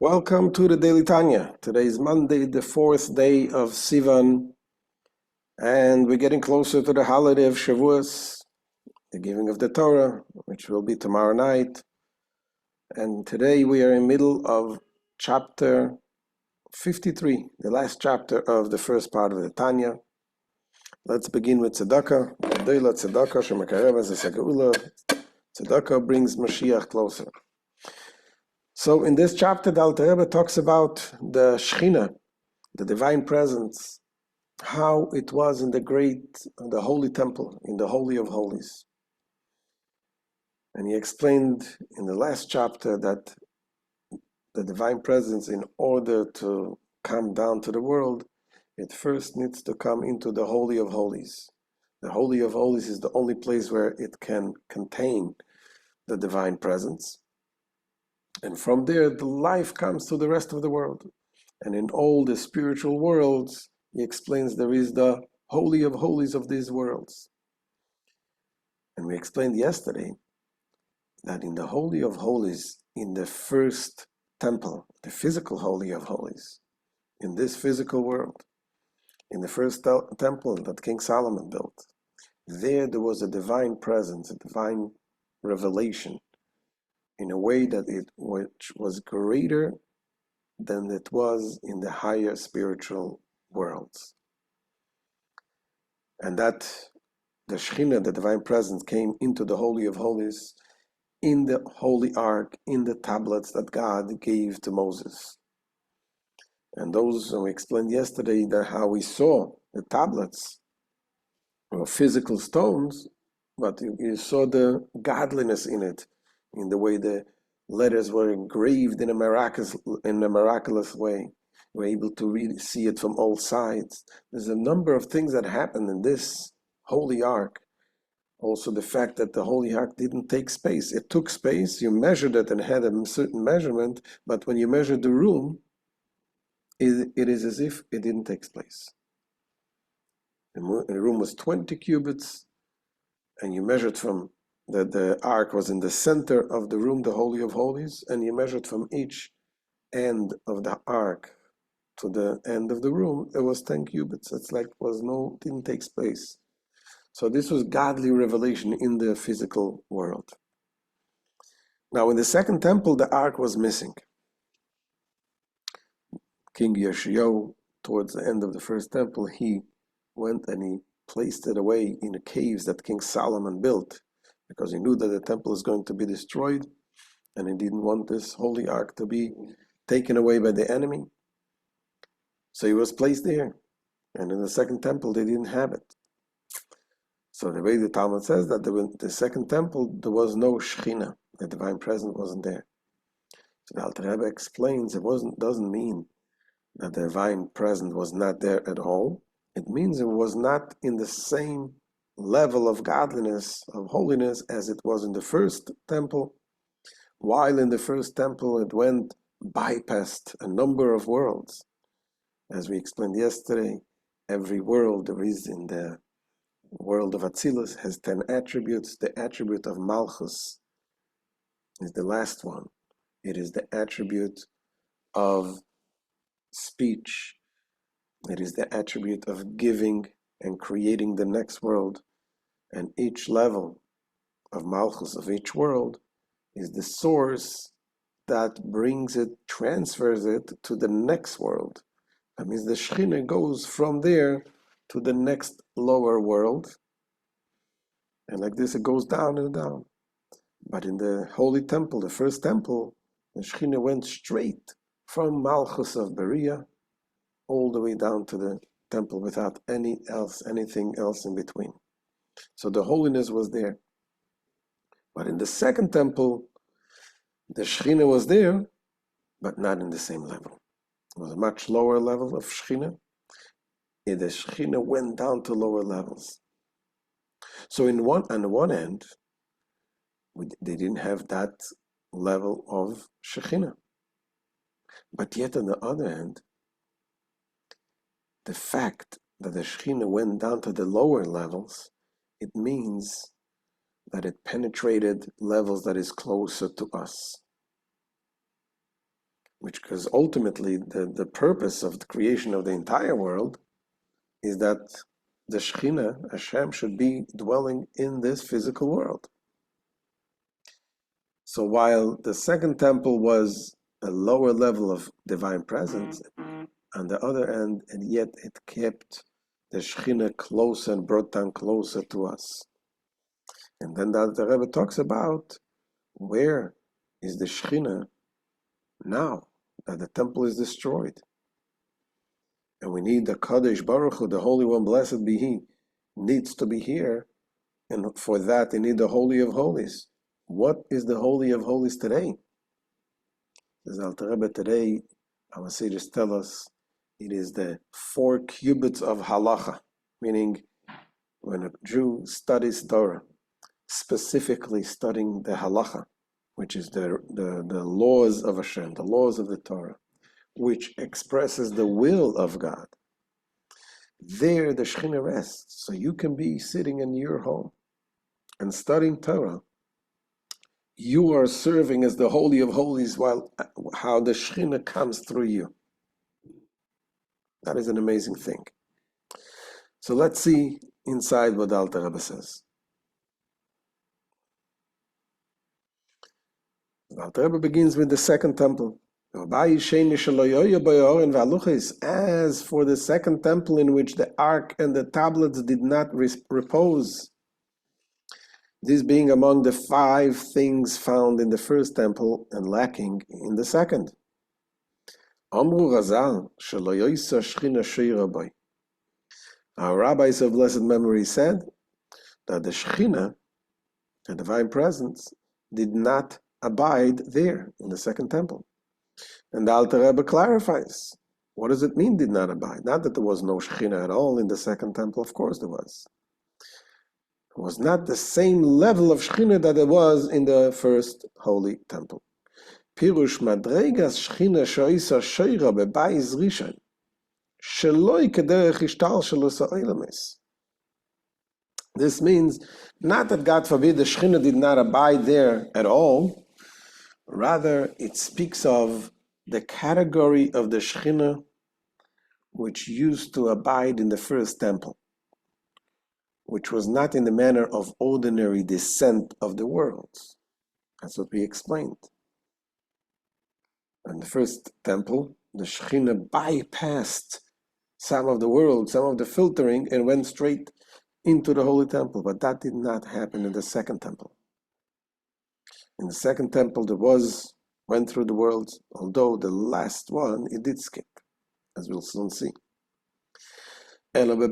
Welcome to the Daily Tanya. Today is Monday, the 4th day of Sivan, and we're getting closer to the holiday of Shavuos, the giving of the Torah, which will be tomorrow night. And today we are in the middle of chapter 53, the last chapter of the first part of the Tanya. Let's begin with tzedakah. Tzedakah brings Mashiach closer. So in this chapter, the Alter Rebbe talks about the Shechina, the divine presence, how it was in the holy temple, in the Holy of Holies. And he explained in the last chapter that the divine presence, in order to come down to the world, it first needs to come into the Holy of Holies. The Holy of Holies is the only place where it can contain the divine presence. And from there, the life comes to the rest of the world. And in all the spiritual worlds, he explains there is the Holy of Holies of these worlds. And we explained yesterday that in the Holy of Holies, in the first temple, the physical Holy of Holies, in this physical world, in the first temple that King Solomon built, there was a divine presence, a divine revelation, in a way that which was greater than it was in the higher spiritual worlds. And that the Shechina, the divine presence, came into the Holy of Holies in the Holy Ark, in the tablets that God gave to Moses. And those, we explained yesterday that how we saw the tablets were physical stones, but you saw the godliness in it, in the way the letters were engraved in a miraculous way. You were able to really see it from all sides. There's a number of things that happened in this Holy Ark. Also the fact that the Holy Ark didn't take space. It took space, you measured it and had a certain measurement, but when you measured the room, it is as if it didn't take place. The room was 20 cubits, and you measured from the ark was in the center of the room, the Holy of Holies, and you measured from each end of the ark to the end of the room, there was 10 cubits. It's like didn't take space. So this was godly revelation in the physical world. Now in the second temple, the ark was missing. King Yeshayahu, towards the end of the first temple, he went and he placed it away in the caves that King Solomon built, because he knew that the temple is going to be destroyed, and he didn't want this holy ark to be taken away by the enemy. So he was placed there. And in the second temple, they didn't have it. So the way the Talmud says that the second temple, there was no Shechina. The divine presence wasn't there. So the Alter Rebbe explains it doesn't mean that the divine presence was not there at all. It means it was not in the same level of godliness, of holiness, as it was in the first temple. While in the first temple it bypassed a number of worlds. As we explained yesterday, every world there is in the world of Atzilus has 10 attributes. The attribute of Malchus is the last one. It is the attribute of speech. It is the attribute of giving and creating the next world. And each level of Malchus of each world is the source that transfers it to the next world. That means the Shechina goes from there to the next lower world. And like this, it goes down and down. But in the Holy Temple, the first temple, the Shechina went straight from Malchus of Berea all the way down to the temple without anything else in between. So the holiness was there. But in the second temple, the Shechina was there, but not in the same level. It was a much lower level of Shechina. The Shechina went down to lower levels. So on one end, they didn't have that level of Shechina. But yet on the other hand, the fact that the Shechina went down to the lower levels, it means that it penetrated levels that is closer to us. because ultimately the purpose of the creation of the entire world is that the Shekhinah, Hashem, should be dwelling in this physical world. So while the second temple was a lower level of divine presence, on the other end, and yet it kept the Shekhinah closer and brought down closer to us. And then the Rebbe talks about where is the Shekhinah now that the temple is destroyed. And we need the Kadosh Baruch Hu, the Holy One, blessed be He, needs to be here. And for that, you need the Holy of Holies. What is the Holy of Holies today? Says Alter Rebbe, today, our sages tell us, it is the 4 cubits of halacha, meaning when a Jew studies Torah, specifically studying the halacha, which is the laws of Hashem, the laws of the Torah, which expresses the will of God. There the Shekhinah rests. So you can be sitting in your home and studying Torah. You are serving as the Holy of Holies while how the Shekhinah comes through you. That is an amazing thing. So let's see inside what the Alter Rebbe says. The Alter Rebbe begins with the second temple. As for the second temple in which the ark and the tablets did not repose, this being among the 5 things found in the first temple and lacking in the second. Our rabbis of blessed memory said that the Shekhinah, the divine presence, did not abide there in the second temple. And the Alter Rebbe clarifies, what does it mean did not abide? Not that there was no Shekhinah at all in the second temple, of course there was. It was not the same level of Shekhinah that there was in the first holy temple. Pirush madregas Shekhinah shoisa sheira bebayis rishon sheloi kederech ishtalshelus ha'olamis. This means not that, God forbid, the Shekhinah did not abide there at all. Rather, it speaks of the category of the Shekhinah which used to abide in the first temple, which was not in the manner of ordinary descent of the worlds. That's what we explained. In the first temple, the Shekhinah bypassed some of the world, some of the filtering, and went straight into the holy temple. But that did not happen in the second temple. In the second temple, went through the worlds, although the last one, it did skip, as we'll soon see. Malchus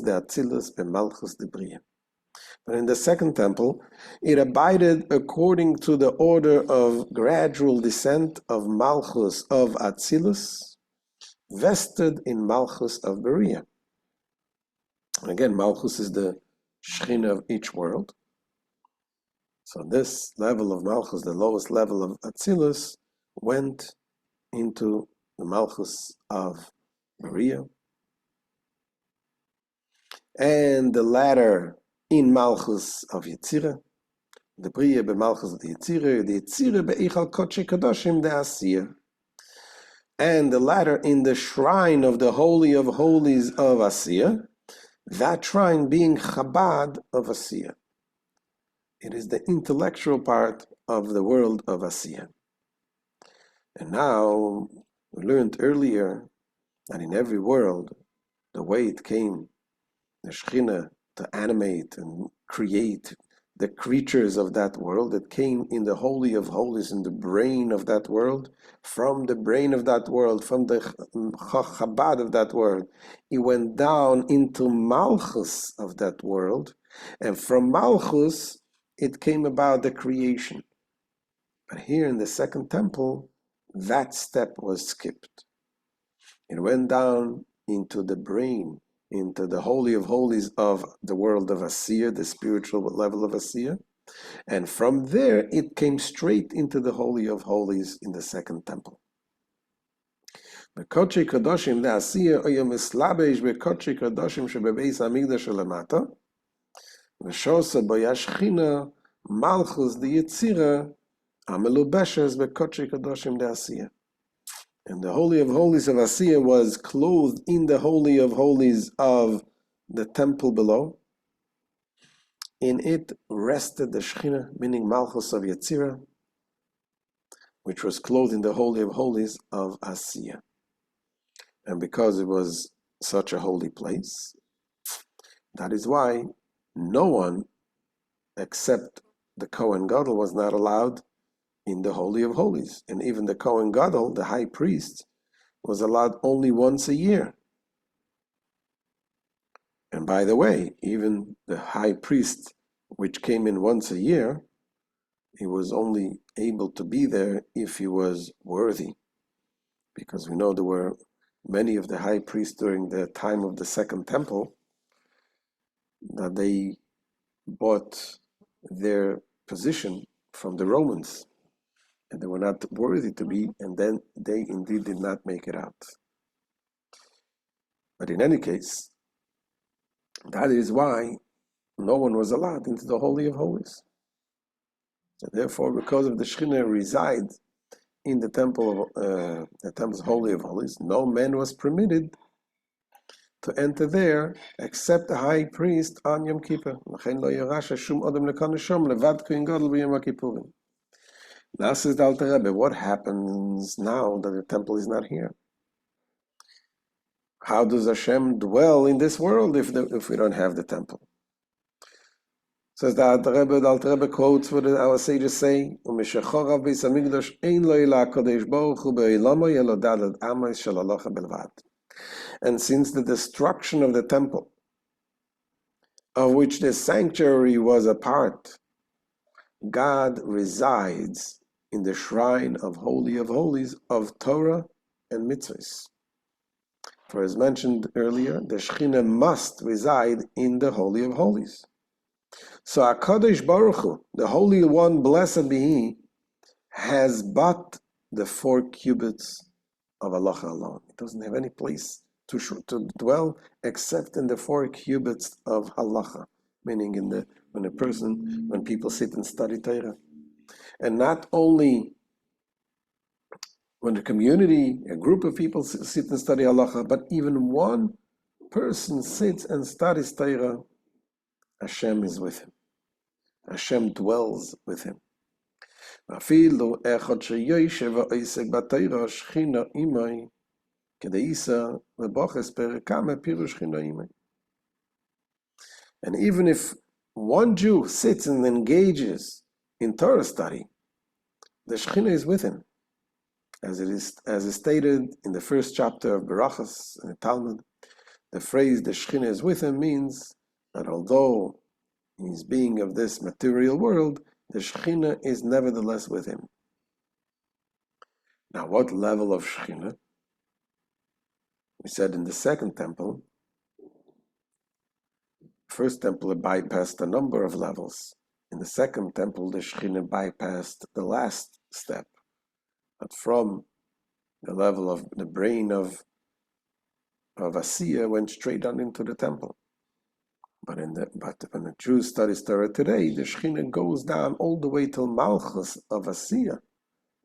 de Atzilus be Malchus de Bria. But in the second temple, it abided according to the order of gradual descent of Malchus of Atzilus, vested in Malchus of Beria. Again, Malchus is the Shekhinah of each world. So this level of Malchus, the lowest level of Atzilus, went into the Malchus of Beria. And the latter in Malchus of Yetzirah, the Bria be Malchus of the Yetzirah be Eichal Kodesh Kadoshim de Asiyah, and the latter in the shrine of the Holy of Holies of Asiyah, that shrine being Chabad of Asiyah. It is the intellectual part of the world of Asiyah. And now, we learned earlier that in every world, the way it came, the Shekhinah, to animate and create the creatures of that world that came in the Holy of Holies, in the brain of that world, from the brain of that world, from the Chabad of that world. It went down into Malchus of that world, and from Malchus, it came about the creation. But here in the second temple, that step was skipped. It went down into the brain, into the Holy of Holies of the world of Asiyah, the spiritual level of Asiyah. And from there, it came straight into the Holy of Holies in the second temple. Bekotchei Kadoshim de Asiyah oya mislabesh bekotchei Kadoshim shebebeis hamikdash lemata v'shosa bo Shekhinah Malchus the Yetzira, Amelubeshes Bekochi Kadoshim de Asiya. And the Holy of Holies of Asiya was clothed in the Holy of Holies of the temple below. In it rested the Shekhinah, meaning Malchus of Yetzira, which was clothed in the Holy of Holies of Asiya. And because it was such a holy place, that is why no one except the Kohen Gadol was not allowed in the Holy of Holies. And even the Kohen Gadol, the high priest, was allowed only once a year. And by the way, even the high priest, which came in once a year, he was only able to be there if he was worthy. Because we know there were many of the high priests during the time of the Second Temple that they bought their position from the Romans, and they were not worthy to be, and then they indeed did not make it out. But in any case, that is why no one was allowed into the Holy of Holies. So therefore, because of the Shekhinah reside in the temple of the temple's Holy of Holies, no man was permitted to enter there except the high priest on Yom Kippur. Now says the Alter Rebbe, what happens now that the temple is not here? How does Hashem dwell in this world if we don't have the temple? Says the Alter Rebbe quotes what our sages say, and since the destruction of the temple, of which the sanctuary was a part, God resides in the shrine of Holy of Holies of Torah and mitzvahs. For as mentioned earlier, the Shekhinah must reside in the Holy of Holies. So HaKadosh Baruch Hu, the Holy One, blessed be He, has but the 4 cubits of halacha alone. It doesn't have any place to dwell except in the 4 cubits of halacha, meaning when people sit and study Torah. And not only when the community, a group of people sit and study halacha, but even one person sits and studies Torah, Hashem is with him. Hashem dwells with him. And even if one Jew sits and engages in Torah study, the Shekhinah is with him. As is stated in the first chapter of Berachos in the Talmud, the phrase "the Shekhinah is with him" means that although he is being of this material world, the Shekhinah is nevertheless with him. Now, what level of Shekhinah? We said in the second temple, first temple it bypassed a number of levels. In the second temple, the Shekhinah bypassed the last step. But from the level of the brain of Asiya went straight on into the temple. But when the Jew studies Torah today, the Shekhinah goes down all the way till Malchus of Asiya,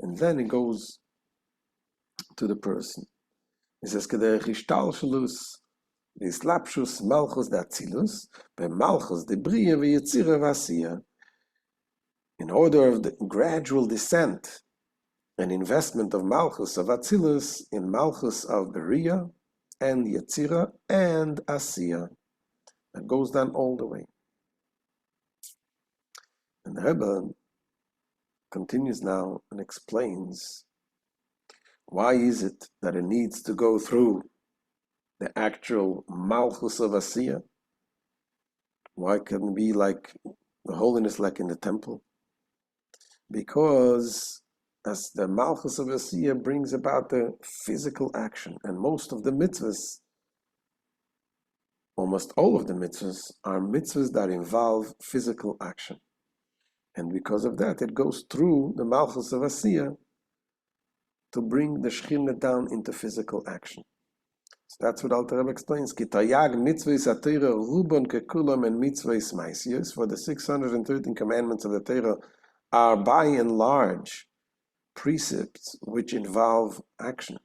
and then it goes to the person. It says, "Kederech ishtalshelus, v'islapshus Malchus d'Atzilus, ve'Malchus d'Briya v'Yetzira v'Asiya." In order of the gradual descent and investment of Malchus of Atzilus in Malchus of Beriya and Yetzira and Asiya. That goes down all the way. And the Rebbe continues now and explains why is it that it needs to go through the actual Malchus of Asiya? Why couldn't it be like the holiness like in the temple? Because as the Malchus of Asiya brings about the physical action, and most of the mitzvahs, almost all of the mitzvahs, are mitzvahs that involve physical action. And because of that, it goes through the Malchus of Asiya to bring the Shekhinah down into physical action. So that's what Alter Rebbe explains. Ki tayag mitzvahs ha-Torah rubon kekulam and mitzvahs ma'asiyos. For the 613 commandments of the Torah are by and large precepts which involve action.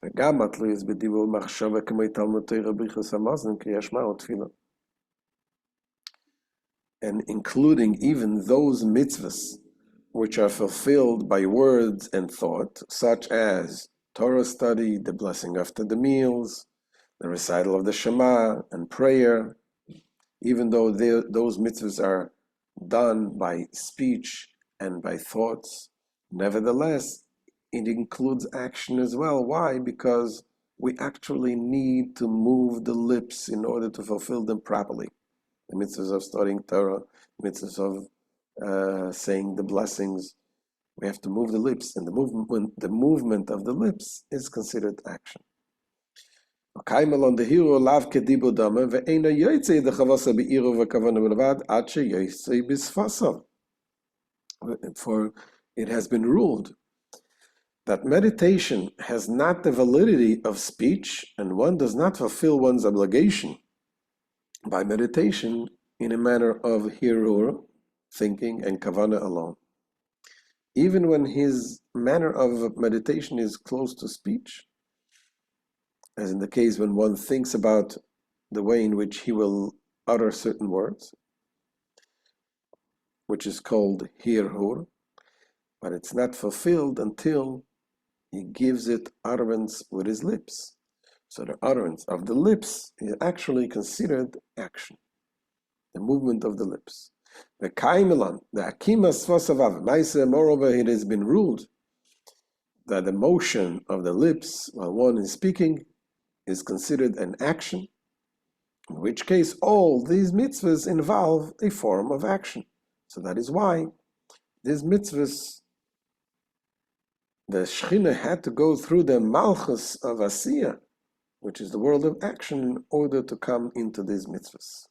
וגם מתלויס בדיבור מחשבה כמו תלמוד תורה ברכות המאזן קריאת שמע ותפילה. And including even those mitzvahs which are fulfilled by words and thought, such as Torah study, the blessing after the meals, the recital of the Shema, and prayer, even though those mitzvahs are done by speech and by thoughts, nevertheless, it includes action as well. Why? Because we actually need to move the lips in order to fulfill them properly. The mitzvahs of studying Torah, mitzvahs of saying the blessings, we have to move the lips, and the movement of the lips is considered action. For it has been ruled that meditation has not the validity of speech, and one does not fulfill one's obligation by meditation in a manner of hirur, thinking, and kavana alone. Even when his manner of meditation is close to speech, as in the case when one thinks about the way in which he will utter certain words, which is called hirur, but it's not fulfilled until he gives it utterance with his lips. So the utterance of the lips is actually considered action, the movement of the lips. The kaimelan, the akimas svasavav, moreover, it has been ruled that the motion of the lips while one is speaking is considered an action, in which case all these mitzvahs involve a form of action. So that is why these mitzvahs, the Shekhinah had to go through the malchus of Asiya, which is the world of action, in order to come into these mitzvahs.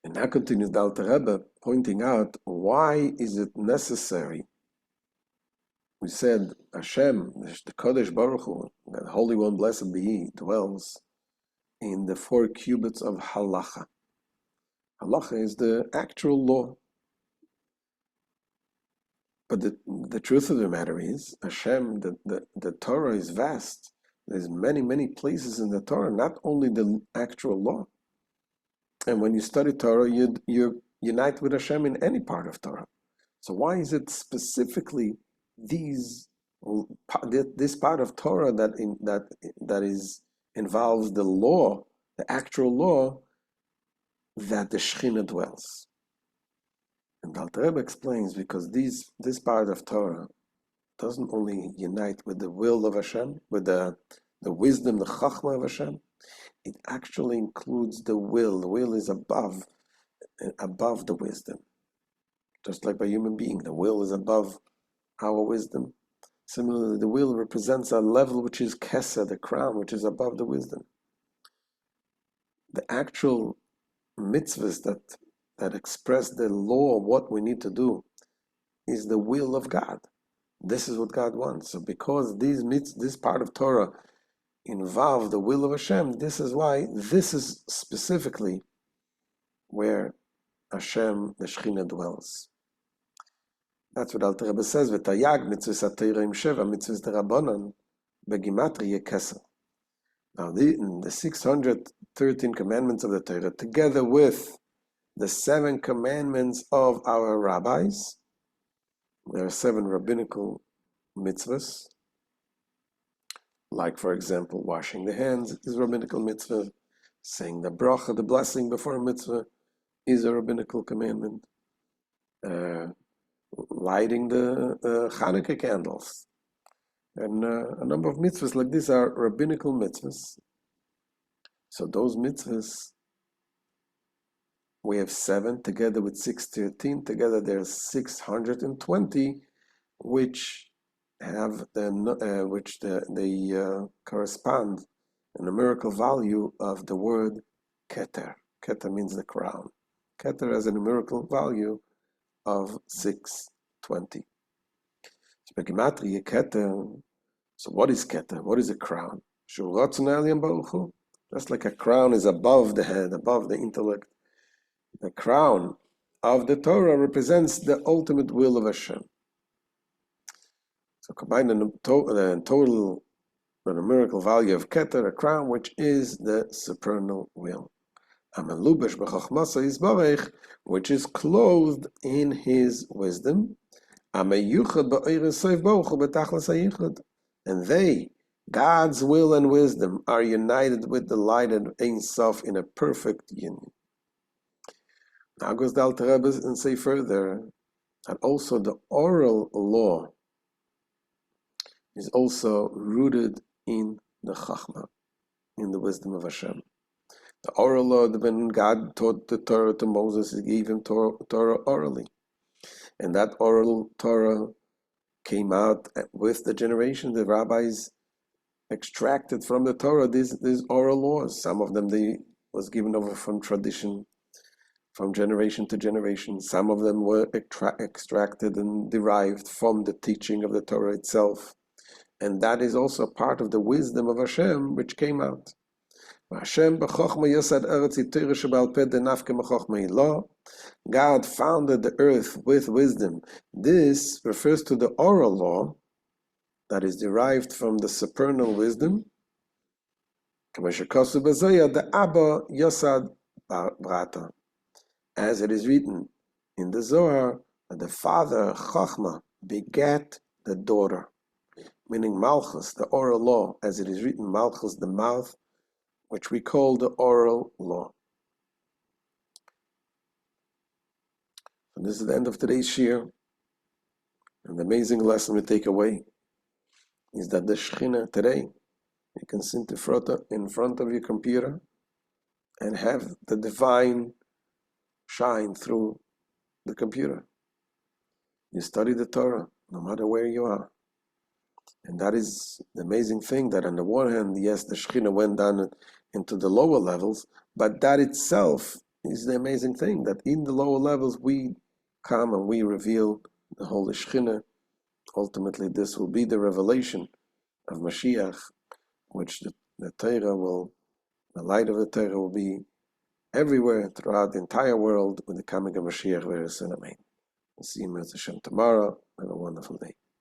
And now continues the Alter Rebbe, pointing out why is it necessary. We said Hashem, the Kodesh Baruch Hu, the Holy One, blessed be He, dwells in the 4 cubits of halacha. Halacha is the actual law. But the truth of the matter is, Hashem, the Torah is vast. There's many places in the Torah, not only the actual law. And when you study Torah, you unite with Hashem in any part of Torah. So why is it specifically this part of Torah that involves the law, the actual law, that the Shekhinah dwells? And Alter Rebbe explains, because this part of Torah doesn't only unite with the will of Hashem, with the wisdom, the chachma of Hashem, it actually includes the will. The will is above the wisdom. Just like by human being, the will is above our wisdom. Similarly, the will represents a level which is kesser, the crown, which is above the wisdom. The actual mitzvahs that express the law of what we need to do is the will of God. This is what God wants. So because this part of Torah involve the will of Hashem, this is why this is specifically where Hashem, the Shekhinah, dwells. That's what Alter Rebbe says, V'tayag mitzvahs ha-Torah im sheva mitzvahs derabanan begimatria kesser. Now the 613 commandments of the Torah, together with the 7 commandments of our rabbis, there are 7 rabbinical mitzvahs, like, for example, washing the hands is a rabbinical mitzvah, saying the bracha, the blessing before a mitzvah, is a rabbinical commandment, lighting the Hanukkah candles, and a number of mitzvahs like this are rabbinical mitzvahs. So those mitzvahs, we have 7 together with 613. Together there's 620, which have they correspond a numerical value of the word keter. Keter means the crown. Keter has a numerical value of 620. So what is Keter? What is a crown? Just like a crown is above the head, above the intellect, the crown of the Torah represents the ultimate will of Hashem. So combine the total, the numerical value of Keter, a crown, which is the supernal will. Which is clothed in his wisdom. And they, God's will and wisdom, are united with the light of Ein Sof in a perfect union. Now goes the Alter Rebbe and say further that also the oral law is also rooted in the Chachma, in the wisdom of Hashem. The oral law, when God taught the Torah to Moses, he gave him Torah orally. And that oral Torah came out with the generation. The rabbis extracted from the Torah these oral laws. Some of them was given over from tradition, from generation to generation. Some of them were extracted and derived from the teaching of the Torah itself. And that is also part of the wisdom of Hashem, which came out. God founded the earth with wisdom. This refers to the oral law that is derived from the supernal wisdom. As it is written in the Zohar, that the father, Chachma, begat the daughter. Meaning Malchus, the oral law, as it is written, Malchus, the mouth, which we call the oral law. And this is the end of today's shir. And the amazing lesson we take away is that the Shekhinah today, you can sit in front of your computer and have the divine shine through the computer. You study the Torah, no matter where you are. And that is the amazing thing, that on the one hand, yes, the Shekhinah went down into the lower levels, but that itself is the amazing thing, that in the lower levels we come and we reveal the Holy Shekhinah. Ultimately, this will be the revelation of Mashiach, which the light of the Torah will be everywhere throughout the entire world with the coming of Mashiach. Amen. We'll see you, Hashem, tomorrow. Have a wonderful day.